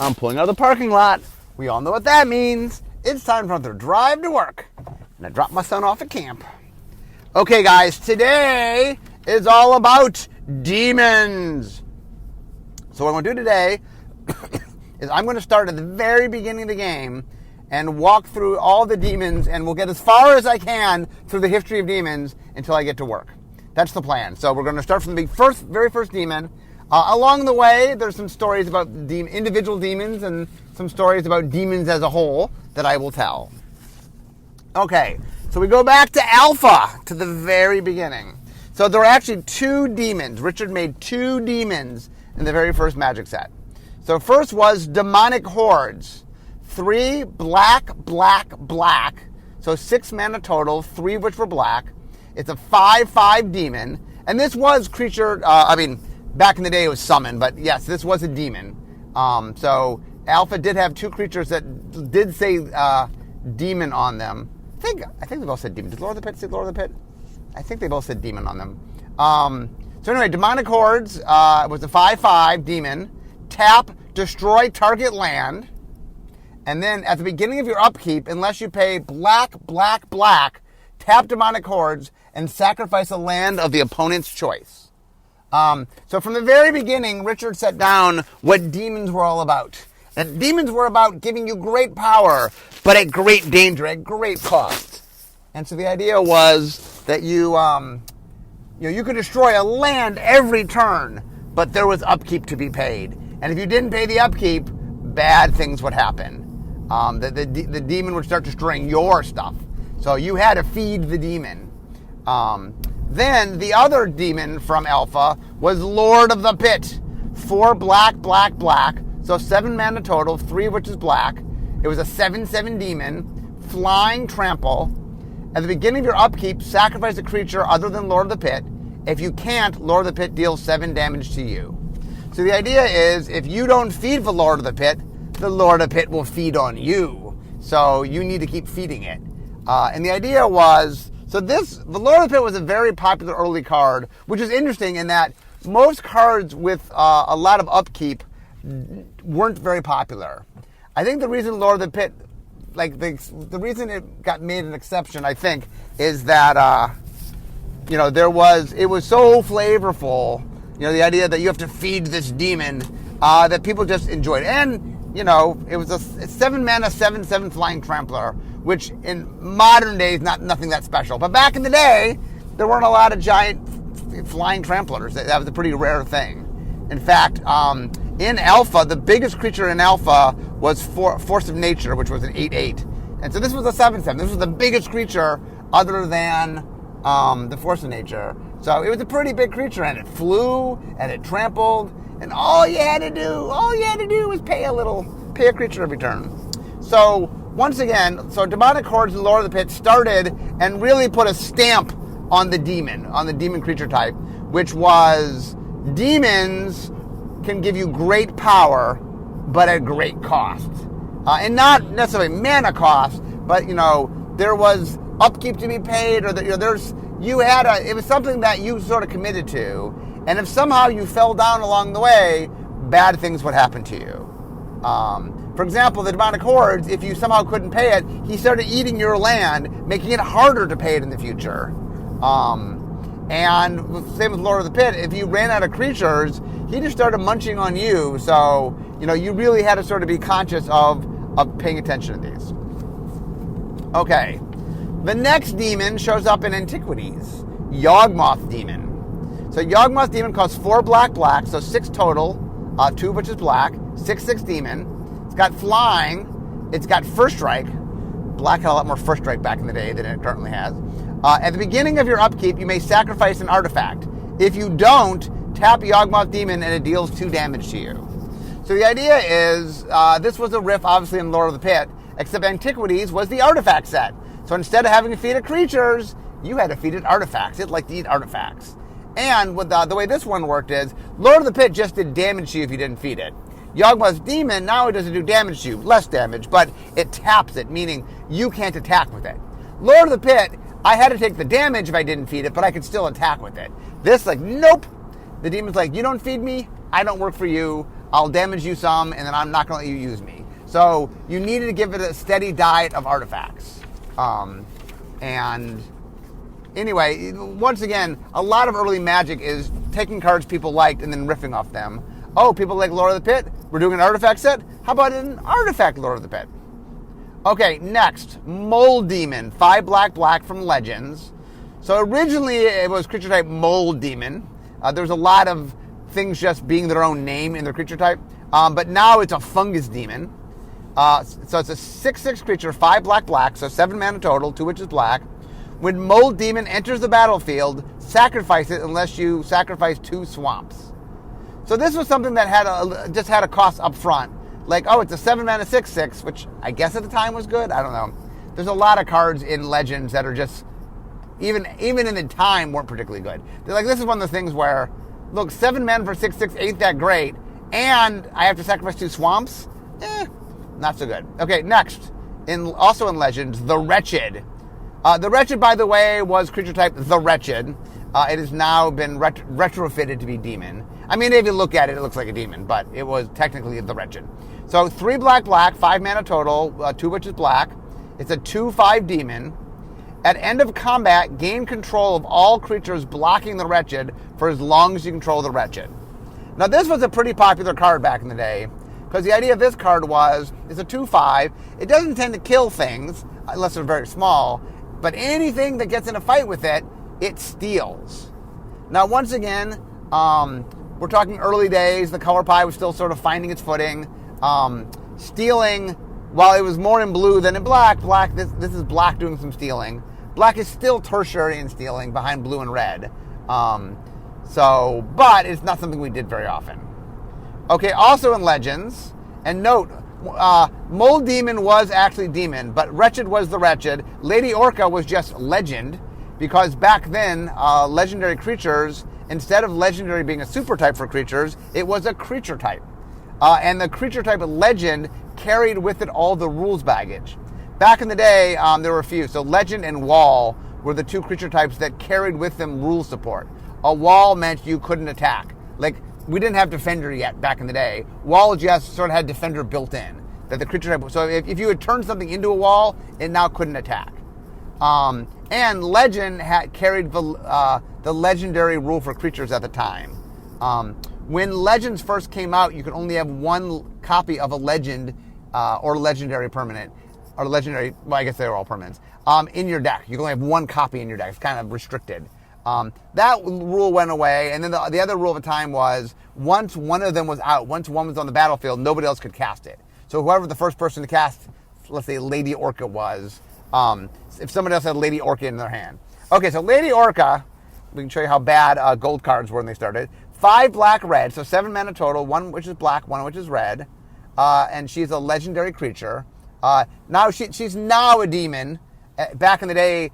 I'm pulling out of the parking lot. We all know what that means. It's time for another drive to work. And I dropped my son off at camp. Okay, guys, today is all about demons. So what I'm going to do today is I'm going to start at the very beginning of the game and walk through all the demons, and we'll get as far as I can through the history of demons until I get to work. That's the plan. So we're going to start from the very first demon. Along the way, there's some stories about individual demons and some stories about demons as a whole that I will tell. Okay, so we go back to Alpha, to the very beginning. So there were actually two demons. Richard made two demons in the very first Magic set. So first was demonic hordes. 3 black, black, black. So 6 mana total, 3 of which were black. It's a 5/5 demon. And this was creature, back in the day it was summoned, but yes, this was a demon. So Alpha did have 2 creatures that did say demon on them. I think they both said demon. Did Lord of the Pit say Lord of the Pit? I think they both said demon on them. So anyway, demonic hordes was a 5/5 demon. Tap, destroy target land. And then at the beginning of your upkeep, unless you pay black, black, black, tap demonic hordes and sacrifice a land of the opponent's choice. So from the very beginning, Richard set down what demons were all about. And demons were about giving you great power, but at great danger, at great cost. And so the idea was that you could destroy a land every turn, but there was upkeep to be paid. And if you didn't pay the upkeep, bad things would happen. The demon would start destroying your stuff. So you had to feed the demon. Then the other demon from Alpha was Lord of the Pit. 4 black, black, black. So 7 mana total, 3 of which is black. It was a 7/7 demon. Flying trample. At the beginning of your upkeep, sacrifice a creature other than Lord of the Pit. If you can't, Lord of the Pit deals 7 damage to you. So the idea is, if you don't feed the Lord of the Pit will feed on you. So you need to keep feeding it. And the idea was, the Lord of the Pit was a very popular early card, which is interesting in that most cards with a lot of upkeep weren't very popular. I think the reason Lord of the Pit, the reason it got made an exception, I think, is that, it was so flavorful, the idea that you have to feed this demon, that people just enjoyed. And, it was a 7 mana, 7/7 flying trampler, which in modern days, nothing that special. But back in the day, there weren't a lot of giant flying tramplers. That was a pretty rare thing. In fact, in Alpha, the biggest creature in Alpha was Force of Nature, which was an 8/8. And so this was a 7/7. This was the biggest creature other than the Force of Nature. So it was a pretty big creature, and it flew, and it trampled, and all you had to do was pay a creature every turn. So once again, demonic hordes and Lord of the Pit started and really put a stamp on the demon creature type, which was demons can give you great power, but at great cost. And not necessarily mana cost, but, there was upkeep to be paid, or it was something that you sort of committed to. And if somehow you fell down along the way, bad things would happen to you. For example, the demonic hordes, if you somehow couldn't pay it, he started eating your land, making it harder to pay it in the future. And same with Lord of the Pit, if you ran out of creatures, he just started munching on you. So, you really had to sort of be conscious of paying attention to these. Okay. The next demon shows up in Antiquities. Yawgmoth Demon. So Yawgmoth Demon costs 4 black, black, so 6 total, 2 of which is black, 6/6 demon. It's got flying, it's got first strike. Black had a lot more first strike back in the day than it currently has. At the beginning of your upkeep, you may sacrifice an artifact. If you don't, tap Yawgmoth Demon and it deals 2 damage to you. So the idea is, this was a riff obviously in Lord of the Pit, except Antiquities was the artifact set. So instead of having to feed it creatures, you had to feed it artifacts. It liked to eat artifacts. And with the way this one worked is, Lord of the Pit just did damage to you if you didn't feed it. Yawgmoth's Demon, now it doesn't do damage to you, less damage, but it taps it, meaning you can't attack with it. Lord of the Pit, I had to take the damage if I didn't feed it, but I could still attack with it. This, nope. The demon's like, you don't feed me, I don't work for you, I'll damage you some, and then I'm not going to let you use me. So you needed to give it a steady diet of artifacts. And anyway, once again, a lot of early Magic is taking cards people liked and then riffing off them. Oh, people like Lord of the Pit? We're doing an artifact set? How about an artifact Lord of the Pit? Okay, next, Mold Demon, 5 black from Legends. So originally it was creature type Mold Demon. There's a lot of things just being their own name in their creature type. But now it's a Fungus Demon. So it's a 6/6 creature, 5 black, so 7 mana total, 2 which is black. When Mold Demon enters the battlefield, sacrifice it unless you sacrifice 2 swamps. So this was something that just had a cost up front. Like, oh, it's a 7 mana 6/6, which I guess at the time was good. I don't know. There's a lot of cards in Legends that are just, even in the time, weren't particularly good. They're like, this is one of the things where, look, 7 mana for 6/6 ain't that great, and I have to sacrifice 2 swamps? Not so good. Okay, next, also in Legends, the Wretched. The Wretched, by the way, was creature type the Wretched. It has now been retrofitted to be demon. I mean, if you look at it, it looks like a demon, but it was technically the Wretched. So 3 black, 5 mana total, 2 which is black. It's a 2/5 demon. At end of combat, gain control of all creatures blocking the Wretched for as long as you control the Wretched. Now, this was a pretty popular card back in the day, because the idea of this card was, it's a 2/5. It doesn't tend to kill things, unless they're very small, but anything that gets in a fight with it, it steals. Now, once again, we're talking early days. The color pie was still sort of finding its footing. Stealing, while it was more in blue than in black, this is black doing some stealing. Black is still tertiary in stealing behind blue and red. But it's not something we did very often. Okay, also in Legends, and note, Mold Demon was actually demon, but Wretched was the Wretched. Lady Orca was just legend, because back then, legendary creatures, instead of legendary being a super type for creatures, it was a creature type. And the creature type of legend carried with it all the rules baggage. Back in the day, there were a few. So legend and wall were the 2 creature types that carried with them rule support. A wall meant you couldn't attack. Like, we didn't have Defender yet back in the day. Wall just sort of had Defender built in. That the creature type, so if you had turned something into a wall, it now couldn't attack. And Legend carried the legendary rule for creatures at the time. When Legends first came out, you could only have 1 copy of a legend or legendary permanent, or legendary, well, I guess they were all permanents, in your deck. You can only have 1 copy in your deck. It's kind of restricted. That rule went away, and then the other rule of the time was, once one of them was out, once one was on the battlefield, nobody else could cast it. So whoever the first person to cast, let's say Lady Orca was, if somebody else had Lady Orca in their hand. Okay, so Lady Orca, we can show you how bad gold cards were when they started. 5 black, red, so 7 mana total, 1 which is black, 1 which is red. And she's a legendary creature. Now she's now a demon. Back in the day,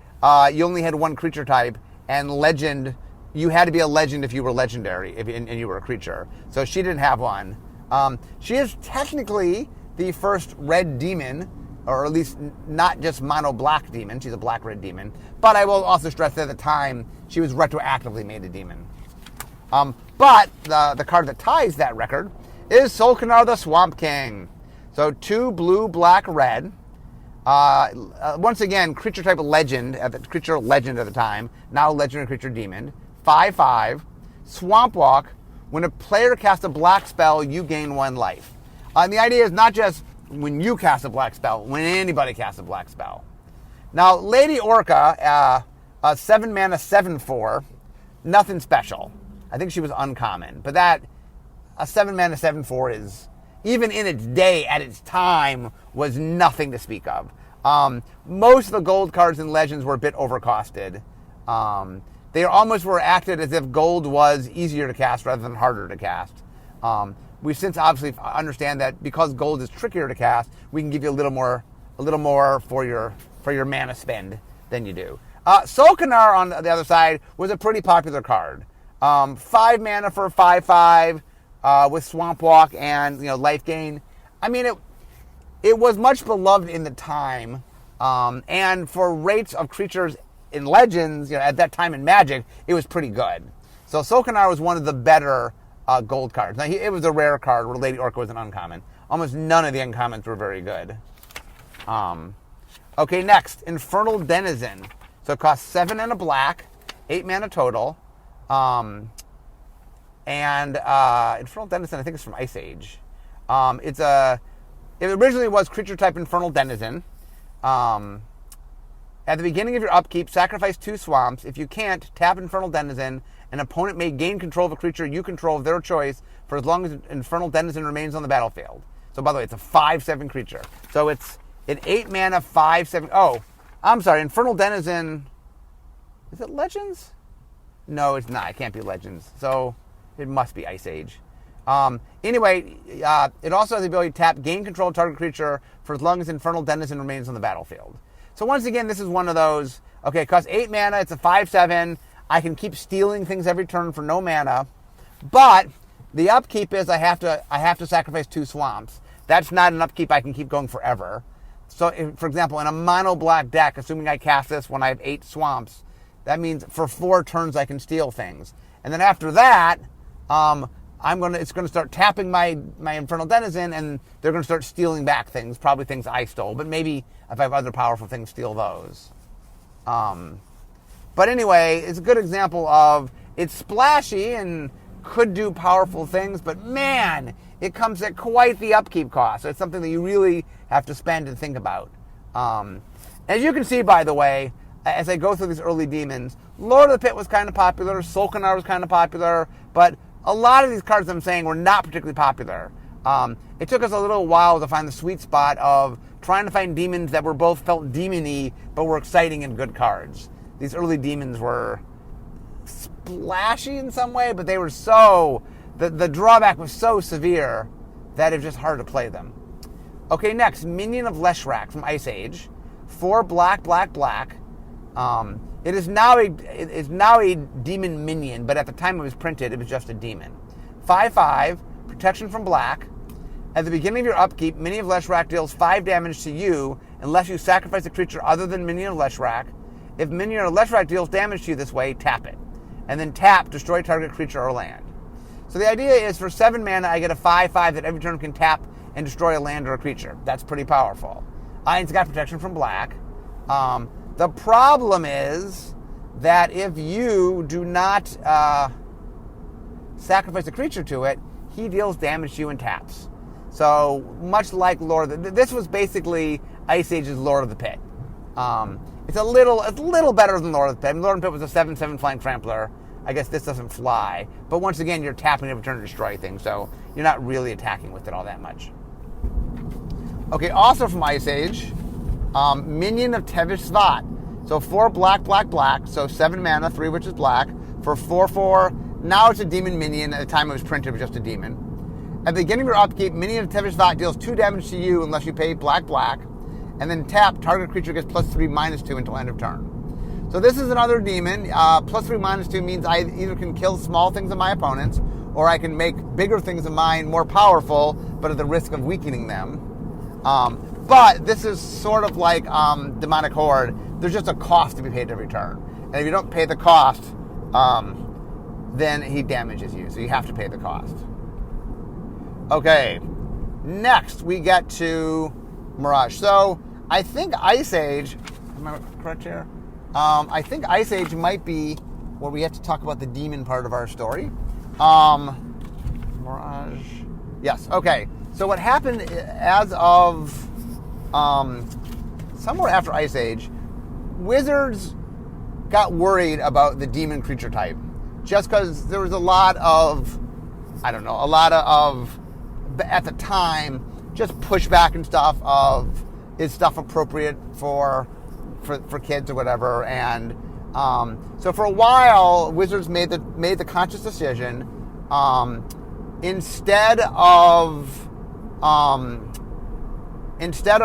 you only had 1 creature type, and legend, you had to be a legend if you were legendary, and you were a creature. So she didn't have one. She is technically the first red demon, or at least not just mono black demon. She's a black red demon. But I will also stress that at the time, she was retroactively made a demon. But the card that ties that record is Solkanar the Swamp King. So 2 blue, black, red. Once again, creature type of legend, creature legend at the time, now legendary creature demon. 5/5, Swamp Walk. When a player casts a black spell, you gain 1 life. And the idea is not just when you cast a black spell, when anybody casts a black spell. Now, Lady Orca, 7 mana, 7/4, nothing special. I think she was uncommon, but a 7 mana, 7/4 is, even in its day, at its time, was nothing to speak of. Most of the gold cards in Legends were a bit overcosted. They almost were acted as if gold was easier to cast rather than harder to cast. We since obviously understand that because gold is trickier to cast, we can give you a little more for your mana spend than you do. Solkanar, on the other side, was a pretty popular card. 5 mana for 5/5 with Swamp Walk and life gain. I mean, it was much beloved in the time, and for rates of creatures in Legends, at that time in Magic, it was pretty good. So Solkanar was one of the better gold cards. Now, it was a rare card where Lady Orca was an uncommon. Almost none of the uncommons were very good. Okay, next, Infernal Denizen. So it costs 7 and a black, 8 mana total. And Infernal Denizen, I think, is from Ice Age. It originally was creature type Infernal Denizen. At the beginning of your upkeep, sacrifice 2 swamps. If you can't, tap Infernal Denizen. An opponent may gain control of a creature you control of their choice for as long as Infernal Denizen remains on the battlefield. So, by the way, it's a 5/7 creature. So it's an 8 mana 5/7. Oh, I'm sorry. Infernal Denizen. Is it Legends? No, it's not. It can't be Legends. So it must be Ice Age. Anyway, it also has the ability to tap, gain control of target creature for as long as Infernal Denizen remains on the battlefield. So once again, this is one of those, okay, it costs 8 mana, it's a 5/7, I can keep stealing things every turn for no mana, but the upkeep is I have to sacrifice 2 swamps. That's not an upkeep I can keep going forever. So, for example, in a mono black deck, assuming I cast this when I have 8 swamps, that means for 4 turns I can steal things. And then after that, it's going to start tapping my Infernal Denizen, and they're going to start stealing back things, probably things I stole, but maybe if I have other powerful things, steal those. But anyway, it's a good example of it's splashy and could do powerful things, but man, it comes at quite the upkeep cost. So it's something that you really have to spend and think about. As you can see, by the way, as I go through these early demons, Lord of the Pit was kind of popular, Solkanar was kind of popular, but a lot of these cards I'm saying were not particularly popular. It took us a little while to find the sweet spot of trying to find demons that were both felt demon-y, but were exciting and good cards. These early demons were splashy in some way, but they were the drawback was so severe that it was just hard to play them. Okay, next, Minion of Leshrac from Ice Age. 4 black, black, black. It is now a demon minion, but at the time it was printed, it was just a demon. 5/5, protection from black. At the beginning of your upkeep, Minion of Leshrac deals 5 damage to you unless you sacrifice a creature other than Minion of Leshrac. If Minion of Leshrac deals damage to you this way, tap it. And then tap, destroy target creature or land. So the idea is for 7 mana, I get a 5/5 that every turn can tap and destroy a land or a creature. That's pretty powerful. It's got protection from black. The problem is that if you do not sacrifice a creature to it, he deals damage to you and taps. So much like this was basically Ice Age's Lord of the Pit. It's a little better than Lord of the Pit. I mean, Lord of the Pit was a 7/7 flying trampler. I guess this doesn't fly. But once again, you're tapping every turn to destroy things, so you're not really attacking with it all that much. Okay, also from Ice Age, Minion of Tevish Svat. So 4 black, black, black. So 7 mana, 3 which is black. For 4/4, now it's a demon minion. At the time it was printed, it was just a demon. At the beginning of your upkeep, Minion of Tevish Svat deals 2 damage to you unless you pay black, black. And then tap, target creature gets +3/-2 until end of turn. So this is another demon. +3/-2 means I either can kill small things of my opponents, or I can make bigger things of mine more powerful, but at the risk of weakening them. But this is sort of like Demonic Horde. There's just a cost to be paid every turn. And if you don't pay the cost, then he damages you. So you have to pay the cost. Okay, next we get to Mirage. So I think Ice Age, am I correct here? I think Ice Age might be where we have to talk about the demon part of our story. Mirage. Yes, okay. So what happened as of somewhere after Ice Age, Wizards got worried about the demon creature type. Just because there was a lot of, at the time, just pushback and stuff of, is stuff appropriate for kids or whatever. And so for a while, Wizards made the conscious decision, instead of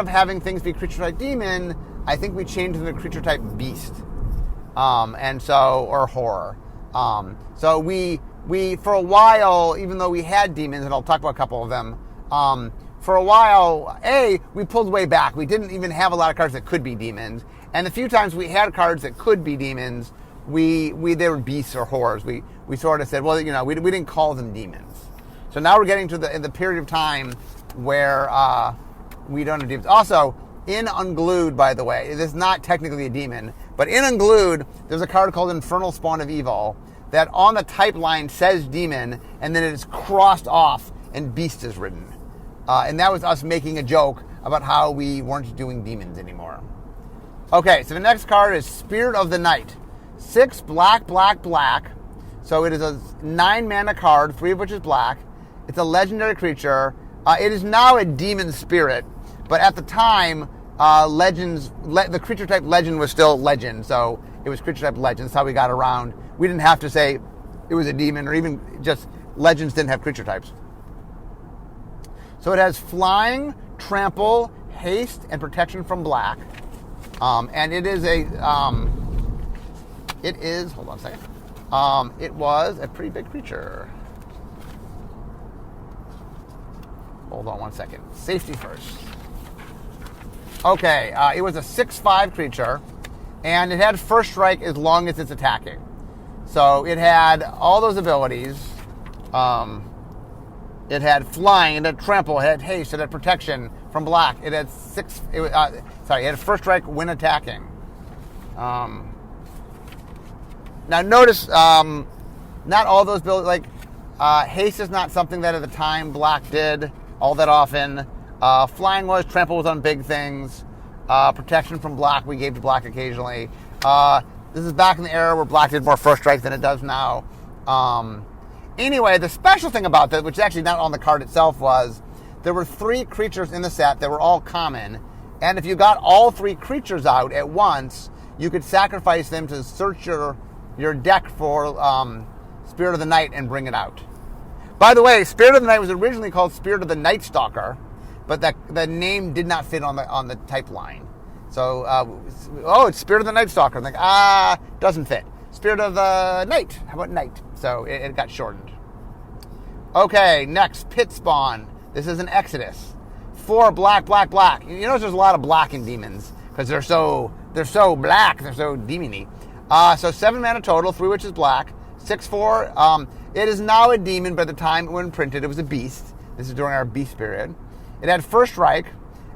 having things be creature type demon, I think we changed them to creature type beast, or horror. So we for a while, even though we had demons, and I'll talk about a couple of them, for a while, we pulled way back. We didn't even have a lot of cards that could be demons, and the few times we had cards that could be demons, they were beasts or horrors. We we sort of said, well, we didn't call them demons. So now we're getting to the period of time where we don't have demons. Also, in Unglued, by the way, it is not technically a demon, but in Unglued, there's a card called Infernal Spawn of Evil that on the type line says demon, and then it is crossed off and beast is written. And that was us making a joke about how we weren't doing demons anymore. Okay, so the next card is Spirit of the Night. 6 black, black, black. So it is a 9 mana card, 3 of which is black. It's a legendary creature. It is now a demon spirit, but at the time, the creature type legend was still legend, so it was creature type legend. That's how we got around. We didn't have to say it was a demon, or even just legends didn't have creature types. So it has flying, trample, haste, and protection from black. And it is hold on a second. It was a pretty big creature. Hold on one second. Safety first. Okay, it was a 6/5 creature, and it had first strike as long as it's attacking. So it had all those abilities. It had flying, it had trample, it had haste, it had protection from black. It had it had first strike when attacking. Now notice, not all those abilities, haste is not something that at the time black did all that often. Flying was, trample was on big things. Protection from black we gave to black occasionally. This is back in the era where black did more first strike than it does now. Anyway, the special thing about that, which is actually not on the card itself, was there were 3 creatures in the set that were all common, and if you got all 3 creatures out at once, you could sacrifice them to search your deck for Spirit of the Night and bring it out. By the way, Spirit of the Night was originally called Spirit of the Night Stalker, but the name did not fit on the type line. So, it's Spirit of the Night Stalker. I'm like, doesn't fit. Spirit of the Night. How about Night? So it got shortened. Okay, next, Pit Spawn. This is an Exodus. 4 black, black, black. You notice there's a lot of black in demons because they're so black, they're so demony. So 7 mana total, 3 which is black. 6/4. It is now a demon, but at the time when printed, it was a beast. This is during our beast period. It had first strike.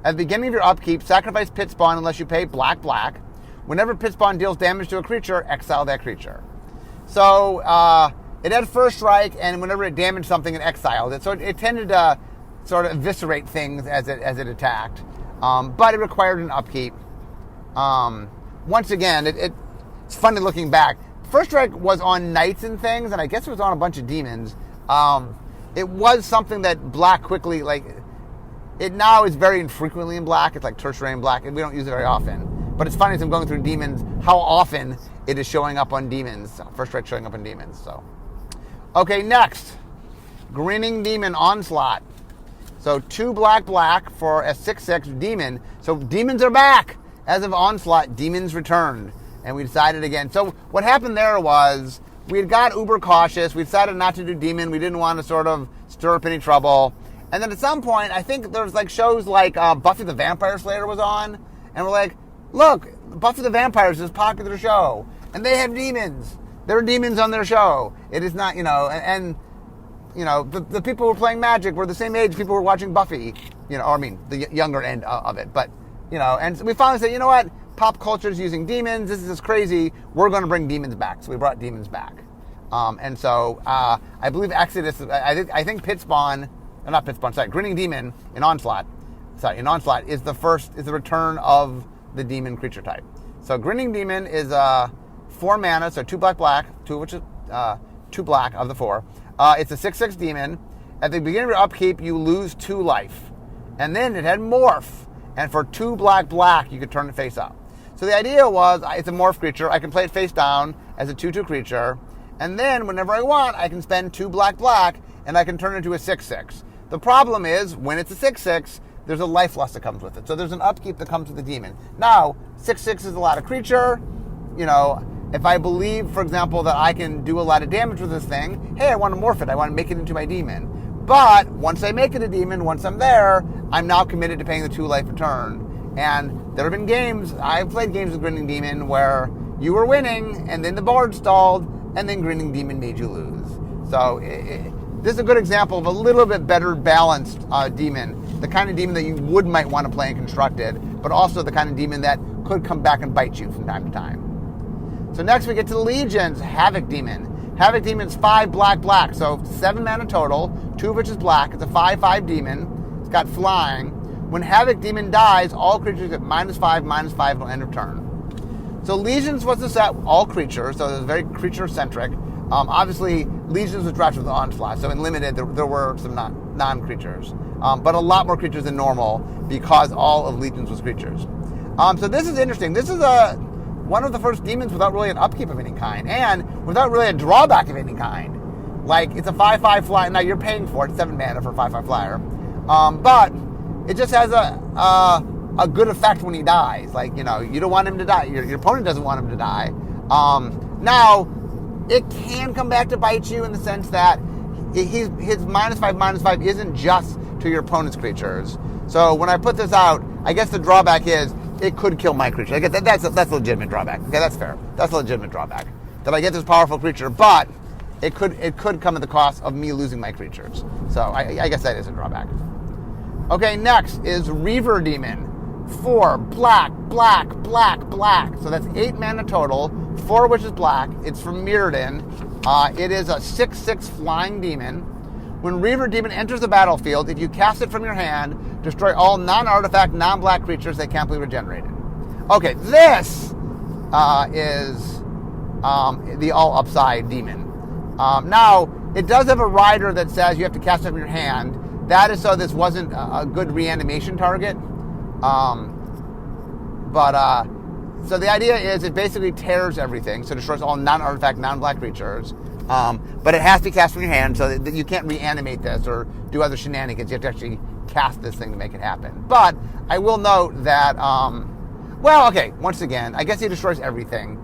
At the beginning of your upkeep, sacrifice Pit Spawn unless you pay black, black. Whenever Pit Spawn deals damage to a creature, exile that creature. So it had first strike, and whenever it damaged something, it exiled it. So it tended to sort of eviscerate things as it attacked. But it required an upkeep. Once again, it's funny looking back. First strike was on knights and things, and I guess it was on a bunch of demons. It was something that black quickly, it now is very infrequently in black. It's like tertiary in black, and we don't use it very often. But it's funny as I'm going through demons, how often it is showing up on demons. First strike showing up on demons. So, okay, next, Grinning Demon Onslaught. So 2 black, black for a 6/6 demon. So demons are back. As of Onslaught, demons returned. And we decided again. So what happened there was we had got uber cautious. We decided not to do demon. We didn't want to sort of stir up any trouble. And then at some point, I think there was shows like Buffy the Vampire Slayer was on. And we're like, look, Buffy the Vampire is this popular show. And they have demons. There are demons on their show. It is not, the people who were playing Magic were the same age people who were watching Buffy, the younger end of it. But, and so we finally said, you know what? Pop culture is using demons. This is just crazy. We're going to bring demons back. So we brought demons back. And so I believe Exodus, I think Grinning Demon in Onslaught is the return of the demon creature type. So Grinning Demon is 4 mana, so 2 black, black, 2 which is 2 black of the 4. It's a 6/6 demon. At the beginning of your upkeep, you lose 2 life. And then it had morph. And for 2 black, black, you could turn it face up. So the idea was, it's a morph creature. I can play it face down as a 2/2 creature. And then whenever I want, I can spend 2 black, black, and I can turn it into a 6/6. The problem is, when it's a 6/6, there's a life loss that comes with it. So there's an upkeep that comes with the demon. Now, 6/6 is a lot of creature. If I believe, for example, that I can do a lot of damage with this thing, hey, I want to morph it. I want to make it into my demon. But once I make it a demon, once I'm there, I'm now committed to paying the 2 life return. And there have been games, I've played games with Grinning Demon where you were winning, and then the board stalled, and then Grinning Demon made you lose. So this is a good example of a little bit better balanced demon, the kind of demon that you might want to play in Constructed, but also the kind of demon that could come back and bite you from time to time. So next we get to the Legions, Havoc Demon. Havoc Demon's 5 black, so 7 mana total, 2 of which is black. It's a 5/5 demon. It's got flying. When Havoc Demon dies, all creatures get -5/-5 until end of turn. So Legions was the set, all creatures, so it was very creature-centric. Obviously, Legions was drafted with Onslaught, so in Limited there were some non-creatures. But a lot more creatures than normal because all of Legions was creatures. So this is interesting. This is one of the first demons without really an upkeep of any kind, and without really a drawback of any kind. Like, it's a 5/5 flyer. Now, you're paying for it, 7 mana for a 5/5 flyer. But it just has a good effect when he dies. Like, you don't want him to die. Your opponent doesn't want him to die. Now, it can come back to bite you in the sense that his -5/-5 isn't just to your opponent's creatures. So when I put this out, I guess the drawback is it could kill my creature. I guess that's a legitimate drawback. Okay, that's fair. That's a legitimate drawback. That I get this powerful creature, but it could come at the cost of me losing my creatures. So I guess that is a drawback. Okay, next is Reaver Demon. 4 black. So that's 8 mana total, 4 of which is black. It's from Mirrodin. It is a 6/6 flying demon. When Reaver Demon enters the battlefield, if you cast it from your hand, destroy all non-artifact, non-black creatures that can't be regenerated. Okay, this is the all-upside demon. Now, it does have a rider that says you have to cast it from your hand. That is so this wasn't a good reanimation target. So the idea is it basically tears everything, so it destroys all non-artifact, non-black creatures. But it has to be cast from your hand, so that you can't reanimate this or do other shenanigans. You have to actually cast this thing to make it happen. But I will note that, once again, I guess he destroys everything.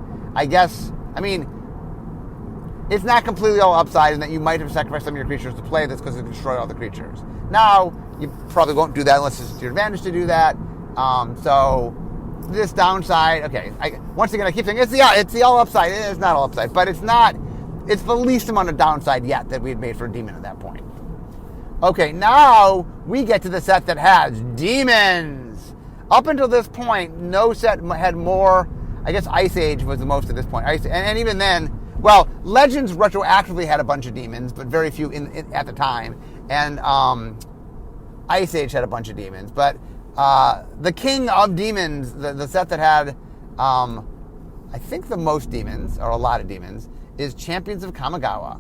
It's not completely all upside in that you might have sacrificed some of your creatures to play this because it destroyed all the creatures. Now, you probably won't do that unless it's to your advantage to do that. So this downside, okay, I keep saying it's the all upside. It is not all upside, but it's the least amount of downside yet that we had made for a demon at that point. Okay, now we get to the set that has demons. Up until this point, no set had more. I guess Ice Age was the most at this point. And even then, Legends retroactively had a bunch of demons, but very few at the time. And Ice Age had a bunch of demons. But the king of demons, the set that had, I think the most demons, or a lot of demons, is Champions of Kamigawa.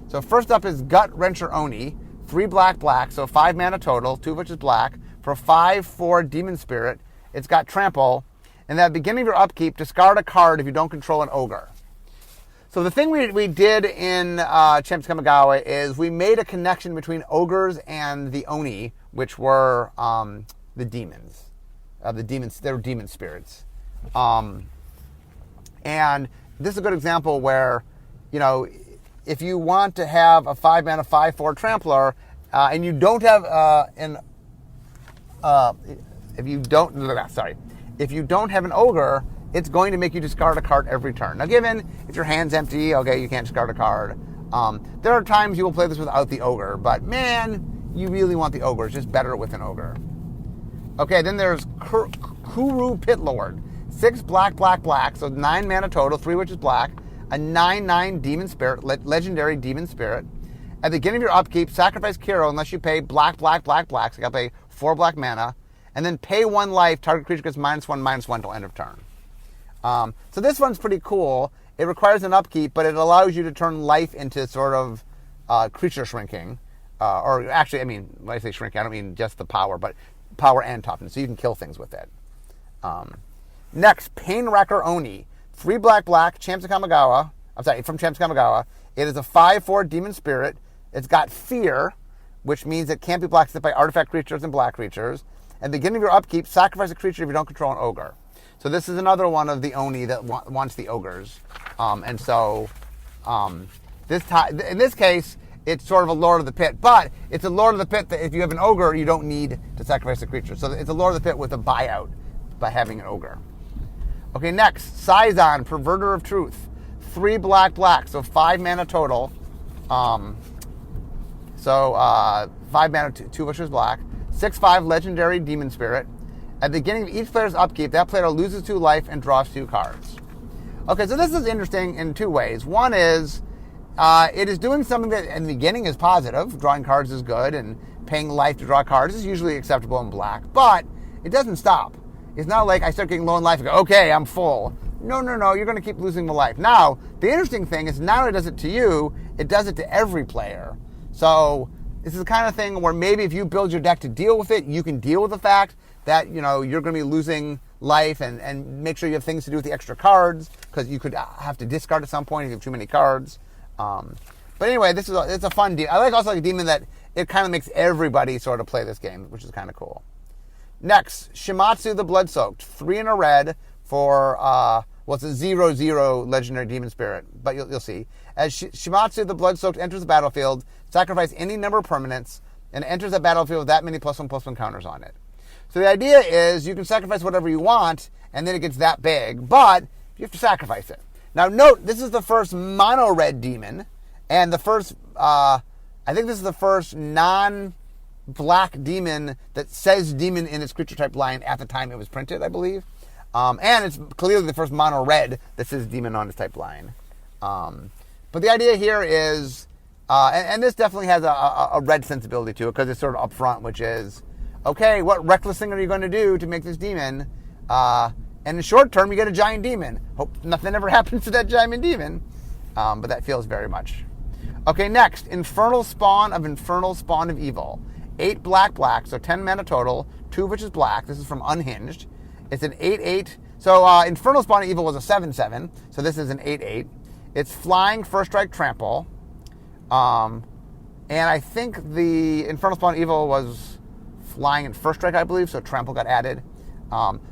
So first up is Gut Wrencher Oni, 3 black, so 5 mana total, 2 of which is black, for 5/4 Demon Spirit. It's got Trample, and at the beginning of your upkeep, discard a card if you don't control an ogre. So the thing we did in Champions of Kamigawa is we made a connection between ogres and the Oni, which were the demons. They were demon spirits. And this is a good example where, if you want to have a 5 mana 5/4 Trampler, and you don't have if you don't have an ogre, it's going to make you discard a card every turn. Now, given if your hand's empty, okay, you can't discard a card. There are times you will play this without the ogre, but man, you really want the ogre. It's just better with an ogre. Okay, then there's Kuru Pitlord. 6 black, so 9 mana total, 3 which is black. A 9/9 Demon Spirit, legendary Demon Spirit. At the beginning of your upkeep, sacrifice Kiro unless you pay black. So you gotta pay 4 black mana. And then pay 1 life, target creature gets -1/-1 till end of turn. So this one's pretty cool. It requires an upkeep, but it allows you to turn life into sort of creature shrinking. Or actually, when I say shrinking, I don't mean just the power, but power and toughness, so you can kill things with it. Next, Painwrecker Oni. 3 black, Champs of Kamigawa. From Champs of Kamigawa. It is a 5/4 Demon Spirit. It's got Fear, which means it can't be blocked by artifact creatures and black creatures. At the beginning of your upkeep, sacrifice a creature if you don't control an ogre. So this is another one of the Oni that wants the ogres. In this case, it's sort of a Lord of the Pit. But it's a Lord of the Pit that if you have an ogre, you don't need to sacrifice a creature. So it's a Lord of the Pit with a buyout by having an ogre. Okay, next, Scyzon, Perverter of Truth. 3 black, so 5 mana total. 5 mana, 2 which is black. 6/5 legendary demon spirit. At the beginning of each player's upkeep, that player loses 2 life and draws 2 cards. Okay, so this is interesting in 2 ways. One is it is doing something that in the beginning is positive. Drawing cards is good, and paying life to draw cards is usually acceptable in black. But it doesn't stop. It's not like I start getting low in life and go, okay, I'm full. No, you're going to keep losing the life. Now, the interesting thing is not only does it to you, it does it to every player. So this is the kind of thing where maybe if you build your deck to deal with it, you can deal with the fact that, you're going to be losing life and make sure you have things to do with the extra cards, because you could have to discard at some point if you have too many cards. But anyway, it's a fun demon. I also like a demon that it kind of makes everybody sort of play this game, which is kind of cool. Next, Shimatsu the Blood-Soaked. 3 in a red for, it's a 0/0 legendary demon spirit, but you'll see. As Shimatsu the Blood-Soaked enters the battlefield, sacrifice any number of permanents, and enters the battlefield with that many +1/+1 counters on it. So the idea is you can sacrifice whatever you want, and then it gets that big, but you have to sacrifice it. Now note, this is the first mono-red demon, and the first, I think this is the first non-black demon that says demon in its creature type line at the time it was printed, I believe. And it's clearly the first mono-red that says demon on its type line. But the idea here is, and this definitely has a red sensibility to it, because it's sort of upfront, which is, okay, what reckless thing are you going to do to make this demon? And in the short term, you get a giant demon. Hope nothing ever happens to that giant demon. But that feels very much. Okay, next, Infernal Spawn of Evil. 8 black, so 10 mana total, 2 of which is black. This is from Unhinged. It's an 8/8. So Infernal Spawn of Evil was a 7/7. So this is an 8/8. It's flying, first strike, trample. And I think the Infernal Spawn of Evil was flying and first strike, I believe, so trample got added.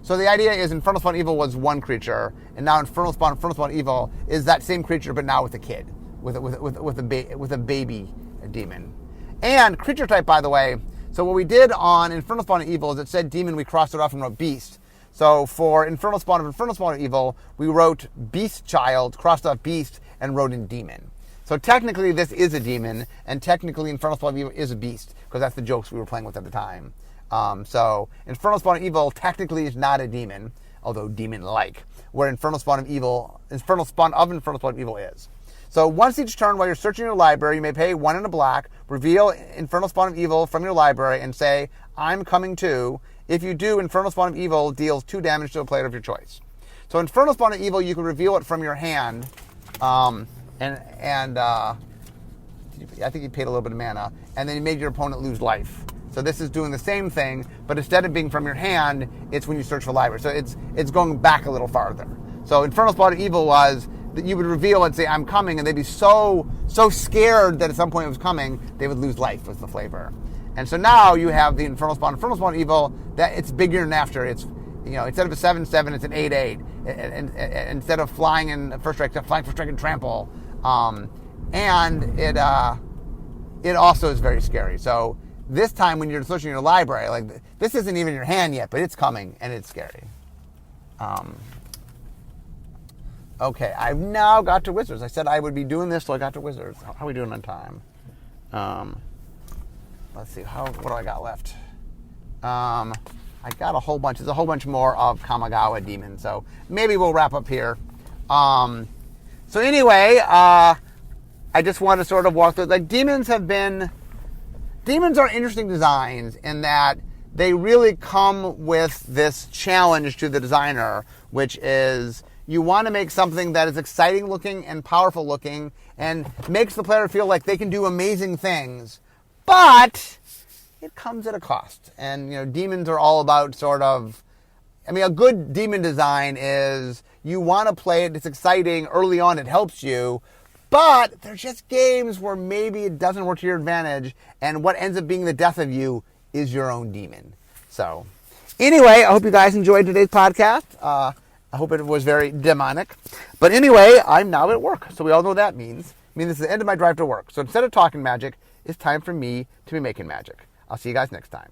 So the idea is Infernal Spawn of Evil was one creature, and now Infernal Spawn of Evil is that same creature, but now with a kid, with a baby demon. And creature type, by the way. So what we did on Infernal Spawn of Evil is it said demon, we crossed it off and wrote beast. So for Infernal Spawn of Evil, we wrote Beast Child, crossed off Beast, and wrote in Demon. So technically this is a demon, and technically Infernal Spawn of Evil is a beast, because that's the jokes we were playing with at the time. So Infernal Spawn of Evil technically is not a demon, although demon-like, where Infernal Spawn of Evil is. So once each turn while you're searching your library, you may pay 1 and a black, reveal Infernal Spawn of Evil from your library, and say, I'm coming too. If you do, Infernal Spawn of Evil deals 2 damage to a player of your choice. So Infernal Spawn of Evil, you can reveal it from your hand, I think you paid a little bit of mana, and then you made your opponent lose life. So this is doing the same thing, but instead of being from your hand, it's when you search for library. So it's going back a little farther. So Infernal Spawn of Evil was that you would reveal and say, I'm coming, and they'd be so scared that at some point it was coming, they would lose life, was the flavor. And so now you have the Infernal Spawn of Evil, that it's bigger than after. It's, instead of a 7/7, it's an 8/8. And instead of flying in first strike, it's flying first strike and trample. And it also is very scary. So this time when you're searching your library, like, this isn't even in your hand yet, but it's coming, and it's scary. Okay, I've now got to Wizards. I said I would be doing this till I got to Wizards. How are we doing on time? Let's see, what do I got left? I got a whole bunch. There's a whole bunch more of Kamigawa demons, so maybe we'll wrap up here. So anyway, I just want to sort of walk through, like, demons are interesting designs in that they really come with this challenge to the designer, which is you want to make something that is exciting looking and powerful looking and makes the player feel like they can do amazing things, but it comes at a cost. And, demons are all about a good demon design is you want to play it, it's exciting, early on it helps you, but they're just games where maybe it doesn't work to your advantage, and what ends up being the death of you is your own demon. So, anyway, I hope you guys enjoyed today's podcast. I hope it was very demonic. But anyway, I'm now at work, so we all know what that means. This is the end of my drive to work. So instead of talking magic, it's time for me to be making magic. I'll see you guys next time.